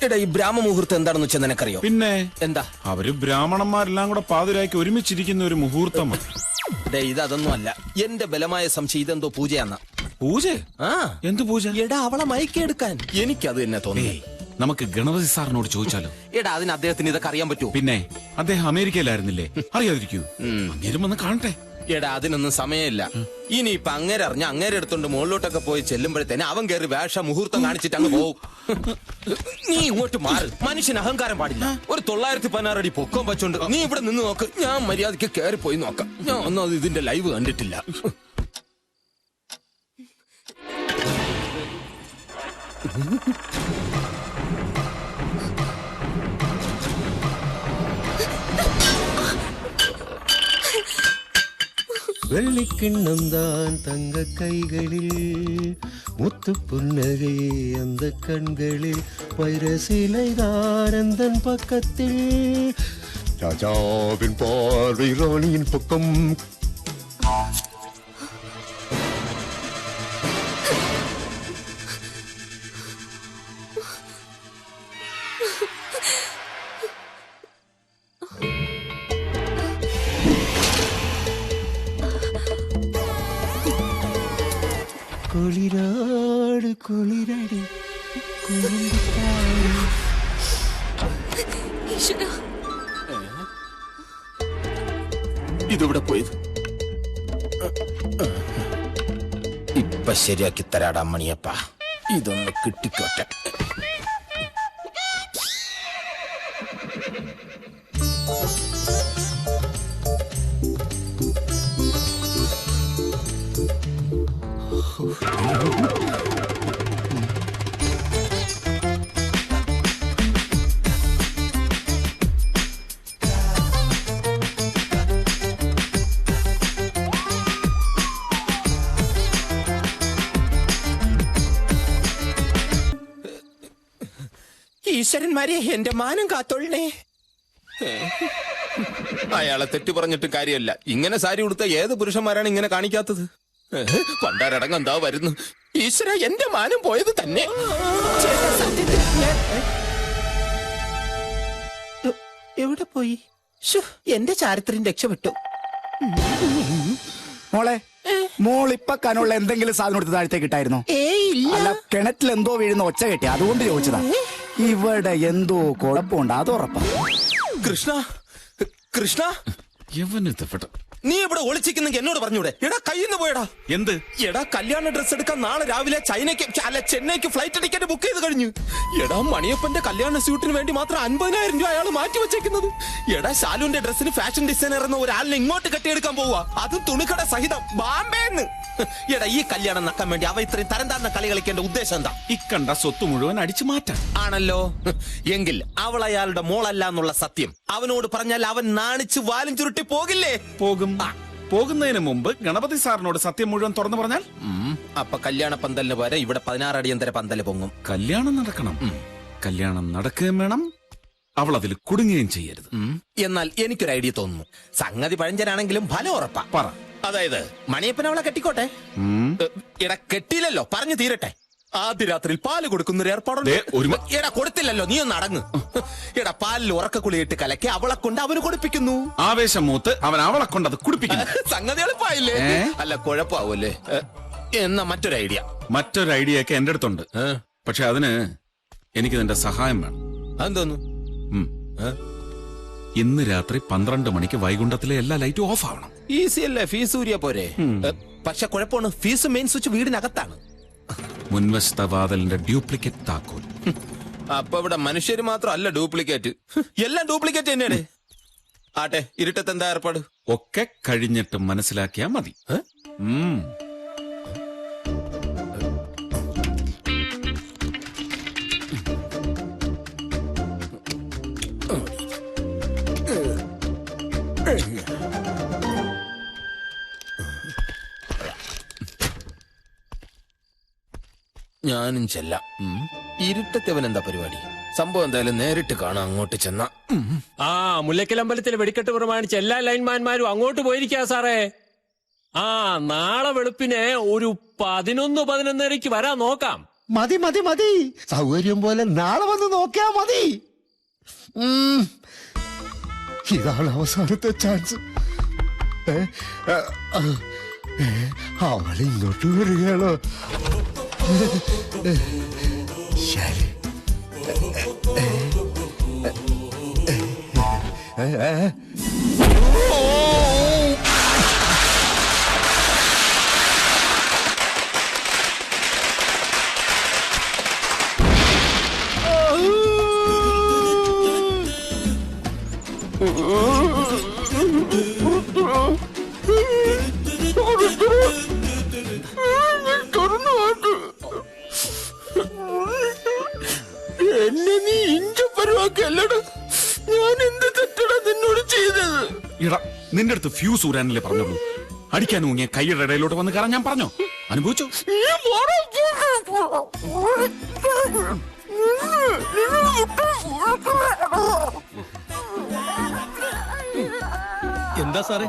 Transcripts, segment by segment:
എടാ ഈ ബ്രാഹ്മമുഹൂർത്തം എന്താണെന്ന് വെച്ചാൽ നിനക്കറിയോ? പിന്നെ എന്താ? അവര് ബ്രാഹ്മണന്മാരെല്ലാം കൂടെ പാതിരായ്ക്ക് ഒരുമിച്ചിരിക്കുന്ന ഒരു മുഹൂർത്തമാണ്. ഇതൊന്നും അല്ല, എന്റെ ബലമായ സംശയം ഇതെന്തോ പൂജയാന്ന. പൂജ? ആ, എന്ത് പൂജ? എടാ അവളെ മയക്കെടുക്കാൻ. എനിക്കത് തന്നെ തോന്നി. നമുക്ക് ഗണപതി സാറിനോട് ചോദിച്ചാലോ? എടാ അതിന് അദ്ദേഹത്തിന് ഇതൊക്കെ അറിയാൻ പറ്റുമോ? പിന്നെ അദ്ദേഹം അമേരിക്കയിലായിരുന്നില്ലേ, അറിയാതിരിക്കൂ? അങ്ങേരും വന്ന് കാണട്ടെ. എടാ അതിനൊന്നും സമയമില്ല. ഇനിയിപ്പൊ അങ്ങേരെ അറിഞ്ഞ അങ്ങേരെ എടുത്തോണ്ട് മുകളിലോട്ടൊക്കെ പോയി ചെല്ലുമ്പോഴത്തേനെ അവൻ കയറി വേഷ മുഹൂർത്തം കാണിച്ചിട്ട് അങ്ങ് പോവും. നീ ഇങ്ങോട്ട് മാറ്. മനുഷ്യന് അഹങ്കാരം പാടില്ല. ഒരു 916 അടി പൊക്കം വെച്ചോണ്ട് നീ ഇവിടെ നിന്ന് നോക്ക്. ഞാൻ മര്യാദയ്ക്ക് കയറി പോയി നോക്കാം. ഞാൻ ഒന്നും ഇതിന്റെ ലൈവ് കണ്ടിട്ടില്ല. വെള്ളിക്കിണ്ണം തങ്ക കൈകളിൽ മുത്തു പുന്നകை அந்த கண்களில் வைரசிலைதானந்தன் பக்கத்தில் ராஜாவின் பார்வை ராணியின் பக்கம். കുളിരാട് കുളിരടി ഇതെവിടെ പോയത്? ഇപ്പൊ ശരിയാക്കി തരാടാ മണിയപ്പ. ഇതൊന്ന് കിട്ടിക്കോട്ടെ. ഈശ്വരന്മാരെ, എന്റെ മാനം കാത്തോളണേ. അയാളെ തെറ്റു പറഞ്ഞിട്ട് കാര്യമല്ല. ഇങ്ങനെ സാരി ഉടുത്ത ഏത് പുരുഷന്മാരാണ് ഇങ്ങനെ കാണിക്കാത്തത്? പണ്ടാരടങ്ങ് എന്താ വരുന്നു. ഈശ്വര, എന്റെ മാനം പോയത് തന്നെ. എവിടെ പോയി? എന്റെ ചാരിത്രം രക്ഷപ്പെട്ടു. മോളെ, മോളിപ്പ കനുള്ള എന്തെങ്കിലും സാധനം എടുത്ത് താഴത്തേക്ക് ഇട്ടായിരുന്നോ? അല്ല, കിണറ്റിൽ എന്തോ വീഴുന്ന ഒച്ച കെട്ടി, അതുകൊണ്ട് ചോദിച്ചതാ. ഇവിടെ എന്തോ കുഴപ്പമുണ്ട്, അത് ഉറപ്പാ. കൃഷ്ണ, കൃഷ്ണ, നീ ഇവിടെ ഒളിച്ചിരിക്കുന്നെങ്കിൽ എന്നോട് പറഞ്ഞൂടെ? എടാ കയ്യിൽ നിന്ന് പോയടാ. എന്ത്? എടാ കല്യാണ ഡ്രസ് എടുക്കാൻ നാളെ രാവിലെ ചെന്നൈക്ക് ഫ്ലൈറ്റ് ടിക്കറ്റ് ബുക്ക് ചെയ്ത് കഴിഞ്ഞു. എടാ മണിയപ്പന്റെ കല്യാണ സ്യൂട്ടിന് വേണ്ടി മാത്രം 50,000 രൂപ അയാൾ മാറ്റി വെച്ചേക്കുന്നത്. എടാ ശാലുവിന്റെ ഡ്രസ്സിന് ഫാഷൻ ഡിസൈനർ എന്ന ഒരാളിനെ ഇങ്ങോട്ട് കെട്ടിയെടുക്കാൻ പോവാ, അതും തുണിക്കട സഹിതം, ബാംബേന്ന്. എടാ ഈ കല്യാണം നക്കാൻ വേണ്ടി അവ ഇത്രയും തരം താഴ്ന്ന കളി കളിക്കേണ്ട ഉദ്ദേശം എന്താ? ഇക്കണ്ട സ്വത്ത് മുഴുവൻ അടിച്ചു മാറ്റാൻ ആണല്ലോ. എങ്കിൽ അവൾ അയാളുടെ മോളല്ല എന്നുള്ള സത്യം അവനോട് പറഞ്ഞാൽ അവൻ നാണിച്ച് വാലും ചുരുട്ടി പോകില്ലേ? പോകും. പോകുന്നതിന് മുമ്പ് ഗണപതി സാറിനോട് സത്യം മുഴുവൻ തുറന്നു പറഞ്ഞാൽ അപ്പൊ കല്യാണ പന്തലിന് പോലെ ഇവിടെ 16 അടിയന്തര പന്തല് പൊങ്ങും. കല്യാണം നടക്കണം. കല്യാണം നടക്കുകയും വേണം, അവൾ അതിൽ കുടുങ്ങുകയും ചെയ്യരുത്. എന്നാൽ എനിക്കൊരു ഐഡിയ തോന്നുന്നു. സംഗതി പഴഞ്ചനാണെങ്കിലും ഫലം ഉറപ്പാ. പറ. അതായത് മണിയപ്പൻ അവളെ കെട്ടിക്കോട്ടെ. ഇട കെട്ടിയില്ലല്ലോ, പറഞ്ഞു തീരട്ടെ. ആദ്യ രാത്രിയിൽ പാല് കൊടുക്കുന്നൊരു ഏർപ്പാടുണ്ട്. എടാ കൊടുത്തില്ലല്ലോ, നീ ഒന്ന് അടങ്ങ്. എടാ പാലിൽ ഉറക്കക്കുളിയിട്ട് കലക്കി അവളെ കൊണ്ട് അവന് കൊടുപ്പിക്കുന്നു. ആവേശം മൂത്ത് അവൻ അവളെ കൊണ്ട് അത് കുടിപ്പിക്കുന്നു. സംഗതി എളുപ്പമായില്ലേ? അല്ല കുഴപ്പമാവൂല്ലേ? എന്നാ മറ്റൊരു ഐഡിയ ഒക്കെ എന്റെ അടുത്തുണ്ട്. പക്ഷെ അതിന് എനിക്ക് നിന്റെ സഹായം വേണം. അതെന്തോന്നു? ഇന്ന് രാത്രി 12 മണിക്ക് വൈകുണ്ഠത്തിലെ എല്ലാ ലൈറ്റും ഓഫ് ആവണം. ഈസി അല്ലേ? ഫീസ് ഊരിയ പോരെ. പക്ഷെ കുഴപ്പമാണ്, ഫീസ് മെയിൻ സ്വിച്ച് വീടിനകത്താണ്. മുൻവശത്തെ വാതിലിന്റെ ഡ്യൂപ്ലിക്കേറ്റ് താക്കോൽ. അപ്പൊ ഇവിടെ മനുഷ്യര് മാത്രമല്ല ഡ്യൂപ്ലിക്കേറ്റ്, എല്ലാം ഡ്യൂപ്ലിക്കേറ്റ് തന്നെയാണ്. ആട്ടെ, ഇരുട്ടത്ത് എന്താ ഏർപ്പാട്? ഒക്കെ കഴിഞ്ഞിട്ട് മനസ്സിലാക്കിയാ മതി. ഞാനും ചെല്ലാം. ഇരുട്ടത്തവൻ എന്താ പരിപാടി? സംഭവം എന്തായാലും നേരിട്ട് കാണാം. അങ്ങോട്ട് ചെന്ന മുല്ലക്കലമ്പലത്തിൽ വെടിക്കെട്ട് പ്രമാണിച്ച് എല്ലാ ലൈൻമാൻമാരും അങ്ങോട്ട് പോയിരിക്കാ സാറേ. നാളെ വെളുപ്പിനെ ഒരു 11-11:30 വരാൻ നോക്കാം. മതി മതി മതി, സൗകര്യം പോലെ നാളെ വന്ന് നോക്കിയാ മതി. ഇതാണ് അവസാനത്തെ ചാൻസ്. അവൾ ഇങ്ങോട്ട് വരികയാണോ? ശരി. എന്നെ നീ ഇഞ്ച പരുവാക്കല്ലടാ. ഞാൻ എന്ത് തെറ്റടാ നിന്നോട് ചെയ്തത്? ഇടാ, നിന്റെ അടുത്ത് ഫ്യൂസ് ഊരാനല്ലേ പറഞ്ഞോളൂ. അടിക്കാൻ ഊങ്ങിയ കൈയുടെ ഇടയിലോട്ട് വന്ന് കയറാൻ ഞാൻ പറഞ്ഞോ? അനുഭവിച്ചോ? എന്താ സാറേ,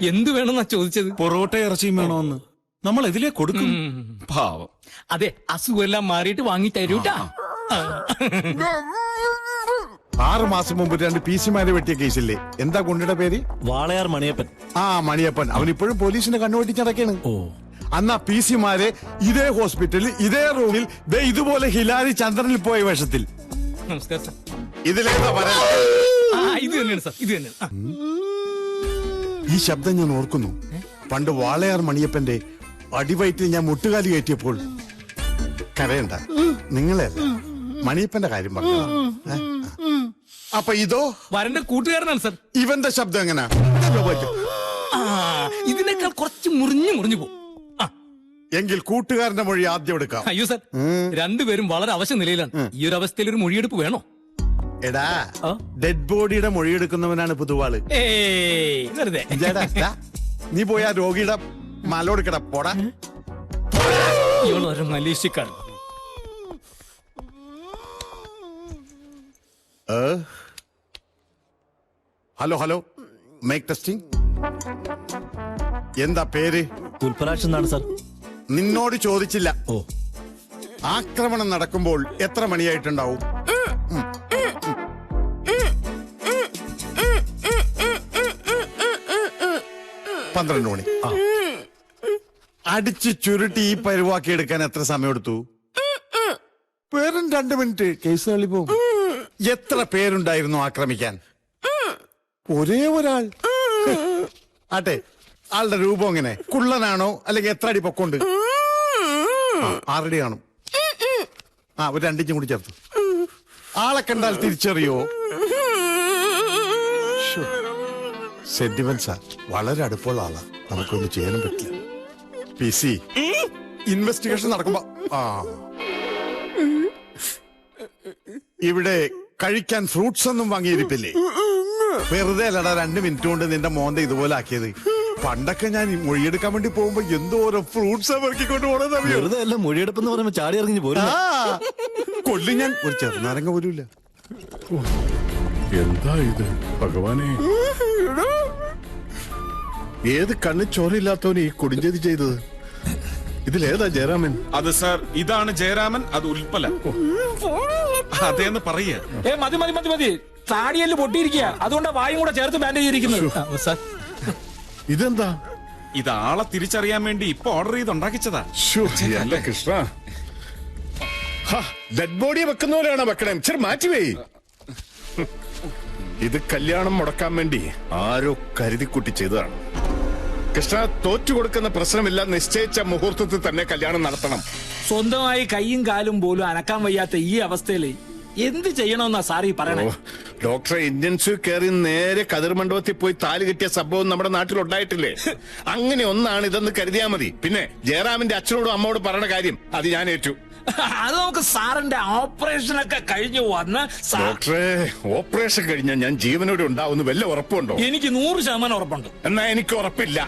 എന്ത് വേണമെന്നാ ചോദിച്ചത്? പൊറോട്ട ഇറച്ചിയും വേണോന്ന്. നമ്മൾ ഇതിലേ കൊടുക്കും. പാവം. അതെ, അസുഖമെല്ലാം മാറിയിട്ട് വാങ്ങി തരൂട്ടാ. 6 മാസം മുമ്പ് 2 PC-മാരെ വെട്ടിയ കേസില്ലേ, എന്താ ഗുണ്ടയുടെ പേര്? വാളയാർ മണിയപ്പൻ. ആ മണിയപ്പൻ. അവൻ ഇപ്പോഴും പോലീസിന്റെ കണ്ണുവെട്ടിച്ചടക്കാണ്. അന്നാ PC-മാരെ ഇതേ ഹോസ്പിറ്റലിൽ ഇതേ റൂമിൽ ഇതുപോലെ ഹിലാരി ചന്ദ്രനിൽ പോയ വേഷത്തിൽ. നമസ്കാരം സാർ. ഇതിലേതാ പറയാ? ഇത് തന്നെയാണ് സാർ, ഇത് തന്നെയാണ്. ഈ ശബ്ദം ഞാൻ ഓർക്കുന്നു. പണ്ട് വാളയാർ മണിയപ്പന്റെ അടിവയറ്റിൽ ഞാൻ മുട്ടുകാലി കയറ്റിയപ്പോൾ. കരയണ്ട, നിങ്ങളെയല്ല, മണിയപ്പന്റെ കാര്യം പറഞ്ഞു. അപ്പൊ ഇതോ വരന്റെ കൂട്ടുകാരനാണ് സാർ. ഇവന്റെ ശബ്ദം എങ്ങനാ? ഇതിനേക്കാൾ കുറച്ച് മുറിഞ്ഞു പോകും. എങ്കിൽ കൂട്ടുകാരന്റെ മൊഴി ആദ്യം എടുക്കാം. അയ്യോ സാർ, രണ്ടുപേരും വളരെ അവശ നിലയിലാണ്. ഈ ഒരു അവസ്ഥയിൽ ഒരു മൊഴിയെടുപ്പ് വേണോ? എടാ, ഡെഡ് ബോഡിയുടെ മൊഴിയെടുക്കുന്നവനാണ് പുതുവാള്. വെറുതെ. നീ പോയി ആ രോഗിയുടെ മലോടുക്കട പോടാ. ഇവളൊരു മലേഷ്യക്കാരൻ. Hello hello, mic testing. എന്താ പേര്? പുൽപ്പരാജ് എന്നാണ് സാർ. നിന്നോട് ചോദിച്ചില്ല. ഓ, ആക്രമണം നടക്കുമ്പോൾ എത്ര മണിയായിട്ടുണ്ടാവും? 12 മണി. അടിച്ച് ചുരുട്ടി ഈ പരുവാക്കി എടുക്കാൻ എത്ര സമയം എടുത്തു? വെറും 2 മിനിറ്റ്. കേസ് തള്ളി പോകും. എത്ര പേരുണ്ടായിരുന്നു ആക്രമിക്കാൻ? ഒരേ ഒരാൾ. ആട്ടെ, ആളുടെ രൂപം എങ്ങനെ? കുള്ളനാണോ അല്ലെങ്കിൽ എത്ര അടി പൊക്കമുണ്ട്? 6 അടി കാണും. ഒരു 2 ഇഞ്ചും കൂടി ചേർത്തു. ആളെ കണ്ടാൽ തിരിച്ചറിയോ? സെന്റിമെന്റ്സാ. വളരെ അടുപ്പമുള്ള ആളാ. നമുക്കൊന്നും ചെയ്യാനും പറ്റില്ല. PC ഇൻവെസ്റ്റിഗേഷൻ നടക്കുമ്പോ ഇവിടെ കഴിക്കാൻ ഫ്രൂട്ട്സ് ഒന്നും വാങ്ങിയിരിപ്പില്ലേ? വെറുതെ അല്ലടാ 2 മിനിറ്റ് കൊണ്ട് നിന്റെ മോന്ത ഇതുപോലെ ആക്കിയത്. പണ്ടൊക്കെ ഞാൻ മൊഴിയെടുക്കാൻ വേണ്ടി പോകുമ്പോ എന്തോരോ ഫ്രൂട്ട്സ് പെറുക്കിക്കൊണ്ട് പോണെന്ന് അറിയോ? വെറുതെ അല്ല, മൊഴിയെടുപ്പ് എന്ന് പറയുമ്പോ ചാടി ഇറങ്ങി പോരും. കൊല്ലി ഞാൻ ഒരു ചെറുനാരങ്ങ പോലുമില്ല. എന്താ ഇത് ഭഗവാനെ? ഏത് കണ്ണ് ചോരയില്ലാത്തവന് ഈ കൊടുഞ്ചേരി ചെയ്തത്? ഇതിലേതാ ജയരാമൻ? അത് സാർ, ഇതാണ് ജയരാമൻ, അത് ഉൽപ്പല. അതേന്ന് പറയ. മതി മതി മതി മതി, താടിയെല്ലാം പൊട്ടിയിരിക്കുക. അതുകൊണ്ടാ വായും കൂടെ ചേർത്ത് ബാൻഡേജ് ചെയ്തിരിക്കുന്നത്. സാർ, ഇതെന്താ? ഇത് ആളെ തിരിച്ചറിയാൻ വേണ്ടി ഇപ്പൊ ഓർഡർ ചെയ്ത് ഉണ്ടാക്കിച്ചതാ. അല്ല കൃഷ്ണ, ഡെഡ് ബോഡി വെക്കുന്നവരാണ് വെക്കണേ. ഇച്ചിരി മാറ്റിവേ. ഇത് കല്യാണം മുടക്കാൻ വേണ്ടി ആരോ കരുതിക്കുട്ടി ചെയ്തതാണ്. കൃഷ്ണ, തോറ്റു കൊടുക്കുന്ന പ്രശ്നമില്ല. നിശ്ചയിച്ച മുഹൂർത്തത്തിൽ തന്നെ കല്യാണം നടത്തണം. സ്വന്തമായി കൈയും കാലും പോലും അനക്കാൻ വയ്യാത്ത ഈ അവസ്ഥയിൽ എന്ത് ചെയ്യണമെന്നാ സാറി പറയണേ? ഡോക്ടറെ, ഇന്റൻസീവ് കെയറിൽ നേരെ കതിർ മണ്ഡപത്തിൽ പോയി താലി കെട്ടിയ സംഭവം നമ്മുടെ നാട്ടിൽ ഉണ്ടായിട്ടില്ലേ? അങ്ങനെ ഒന്നാണ് ഇതെന്ന് കരുതിയാ മതി. പിന്നെ ജയറാമിന്റെ അച്ഛനോടും അമ്മയോടും പറയണ കാര്യം അത് ഞാൻ ഏറ്റു. അത് നമുക്ക് സാറിന്റെ ഓപ്പറേഷൻ ഒക്കെ കഴിഞ്ഞു വന്ന്. ഡോക്ടറെ, ഓപ്പറേഷൻ കഴിഞ്ഞാൽ ഞാൻ ജീവനോടെ ഉണ്ടാവുന്ന വല്ല ഉറപ്പുണ്ടോ? എനിക്ക് 100% ഉറപ്പുണ്ട്. എന്നാ എനിക്ക് ഉറപ്പില്ല.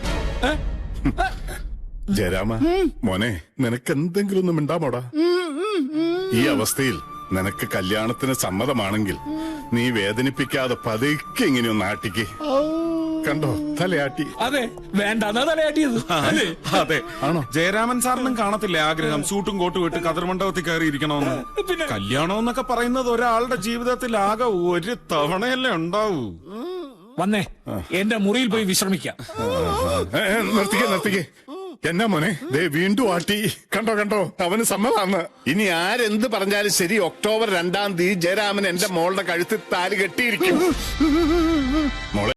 ജയരാമ മോനെ, നിനക്ക് എന്തെങ്കിലും ഒന്നും ഉണ്ടാമോടാ? ഈ അവസ്ഥയിൽ നിനക്ക് കല്യാണത്തിന് സമ്മതമാണെങ്കിൽ നീ വേദനിപ്പിക്കാതെ പതുക്കെ ഇങ്ങനെ ഒന്ന് ആട്ടിക്ക്. കണ്ടോ തലയാട്ടി. അതെ വേണ്ടാന്നാ തലയാട്ടിയത് അല്ലേ? അതെ ജയരാമൻ സാറിനും കാണത്തില്ലേ ആഗ്രഹം സൂട്ടും കോട്ടും ഇട്ട് കതിർമണ്ഡപത്തിൽ കയറി ഇരിക്കണമെന്ന്. പിന്നെ കല്യാണം എന്നൊക്കെ പറയുന്നത് ഒരാളുടെ ജീവിതത്തിൽ ആകെ ഒരു തവണയല്ലേ ഉണ്ടാവൂ. വന്നേ എന്റെ മുറിയിൽ പോയി വിശ്രമിക്കാം. നിർത്തിക്കേ എന്നാ മോനെ ദേ വീണ്ടും ആട്ടി. കണ്ടോ അവന് സമ്മതമാണ്. ഇനി ആരെന്ത് പറഞ്ഞാലും ശരി, ഒക്ടോബർ 2 ജയരാമൻ എന്റെ മോളുടെ കഴുത്തിൽ താലി കെട്ടിയിരിക്കും. മോളെ